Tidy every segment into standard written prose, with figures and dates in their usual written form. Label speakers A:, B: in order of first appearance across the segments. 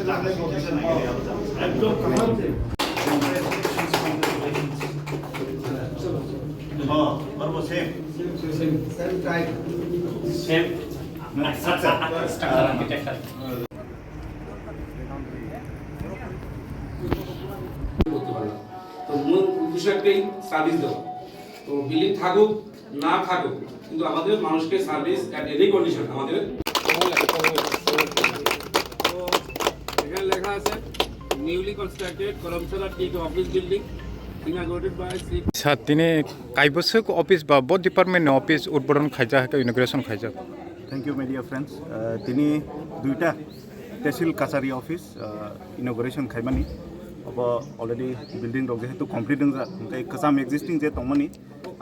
A: তো মূল উদ্দেশ্য একটাই, সার্ভিস দেওয়া। তো বিল্ডিং থাকুক না থাকুক, কিন্তু আমাদের মানুষকে সার্ভিস অ্যাট এনি কন্ডিশন আমাদের। এখানে লেখা আছে নিউলি কনস্ট্রাক্টেড করমছড়া টিক office building inaugurated by Sri
B: তিনি কাইবসক অফিস বা বড ডিপার্টমেন্ট অফিস উদ্বোধন খাইজা ইনগ্রেশন খাইজা।
C: Thank you media friends. তিনি দুইটা তহসিল কাছারি অফিস ইনগ্রেশন খাইমানি अब अलरेडी बिल्डिंग रok जेहेतु कमप्लीट दंजा ओमफ्राय कसाम एक्जिस्टिंग जे तंगमनि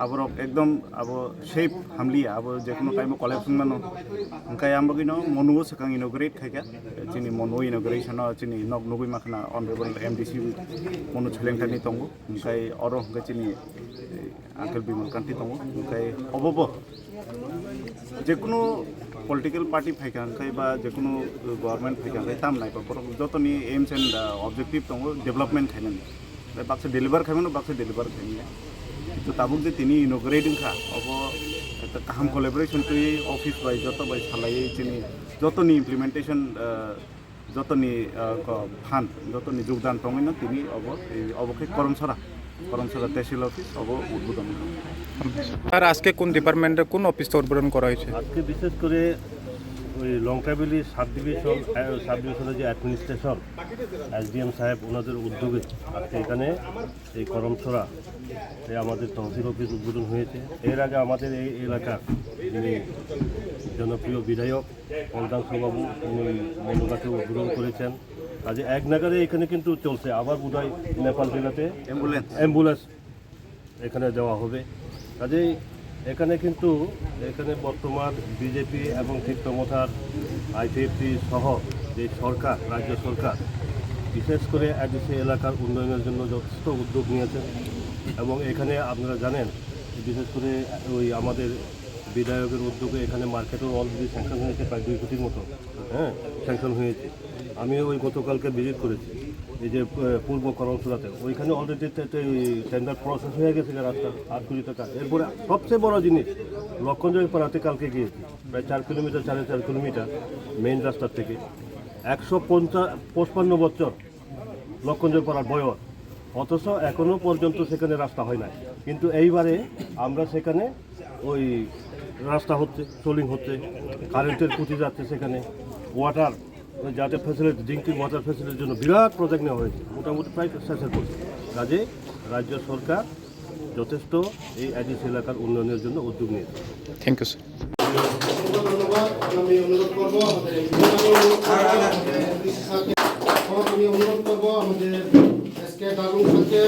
C: आबरक एकदम अब शेप हामलिया अब जेकुनो टाइम कलेक्शन मानो ओमफ्राय आमबगिनो मनुओ सकां इनोग्रेट खायगा चिनि मनु इनोग्रेशन चिनि नक नुगुइ माखना अनरेबल एमडीसी मनु छलेंटानि तंगो ओमफ्राय अरो ओमफ्राय चिनि आंकेल बिमल कान्ति तंगो ओमफ्राय अबबो जेकुनो पलिटिकल पार्टी फाइका बा जेकुनो गवर्नमेंट फाइका ताम नायबा जतनी एम्स एंड ऑब्जेक्टिव दङ डेभलपमेंट खायनानै बाक्सा डेलिभार खायमोन बाक्सा डेलिभार खायनाया तो ताबुक जे तिनी इनोग्रेटिंग खा अब একটা কাহাম कोलैबोरेशन तो ऑफिस बाय जत बाय सालायै चिनि जतनी इमप्लिमेंटेशन जतनी फान जतनी योगदान दङैनो तिनी अब अबके करमसरा तहसिल ऑफिस अब उद्বোधन
B: আর আজকে কোন ডিপার্টমেন্টে কোন অফিসটা উদ্বোধন করা হয়েছে?
D: আজকে বিশেষ করে ওই লংকাবিলি সাব ডিভিশনের যে অ্যাডমিনিস্ট্রেশন এসডিএম সাহেব ওনাদের উদ্যোগে আজকে এখানে এই করমছড়া আমাদের তহসিল অফিস উদ্বোধন হয়েছে। এর আগে আমাদের এই এলাকার যিনি জনপ্রিয় বিধায়ক কল্যাণ বাবু তিনি মনুগাতে উদ্বোধন করেছেন। কাজে এক নাগারে এখানে কিন্তু চলছে। আবার বোধহয় নেপাল জেলাতে অ্যাম্বুলেন্স এখানে দেওয়া হবে। কাজেই এখানে কিন্তু এখানে বর্তমান বিজেপি এবং চিত্তমথার আইপিএফটি সহ যে সরকার রাজ্য সরকার বিশেষ করে এডিসি এলাকার উন্নয়নের জন্য যথেষ্ট উদ্যোগ নিয়েছেন। এবং এখানে আপনারা জানেন বিশেষ করে ওই আমাদের বিধায়কের উদ্যোগে এখানে মার্কেটও অলরেডি স্যাংশন হয়েছে, প্রায় 2 কোটির মতো স্যাংশন হয়েছে। আমি ওই গতকালকে ভিজিট করেছি এই যে পূর্ব করমছড়াতে, ওইখানে অলরেডি টেন্ডার প্রসেস হয়ে গেছে রাস্তা 8 কোটি টাকা। এরপরে সবচেয়ে বড় জিনিস লক্ষণজয় পাড়াতে কালকে গিয়েছি, প্রায় 4 কিলোমিটার 4.5 কিলোমিটার মেইন রাস্তার থেকে 155 বছর লক্ষণজয় পাড়ার বয়স, অথচ এখনও পর্যন্ত সেখানে রাস্তা হয় না। কিন্তু এইবারে আমরা সেখানে ওই রাস্তা হচ্ছে, সোলিং হচ্ছে, কারেন্টের খুঁটি যাচ্ছে সেখানে, ওয়াটার যাতে ফ্যাসিলিটি ড্রিঙ্কিং ওয়াটার ফ্যাসিলিটির জন্য বিরাট প্রজেক্ট নেওয়া হয়েছে, মোটামুটি প্রায় শেষের পথে। কাজে রাজ্য সরকার যথেষ্ট এই এডিসি এলাকার উন্নয়নের জন্য উদ্যোগ নিয়েছে।
B: Thank you sir.
E: আমি অনুরোধ করবো আমাদের এসকে দারুণ সাথে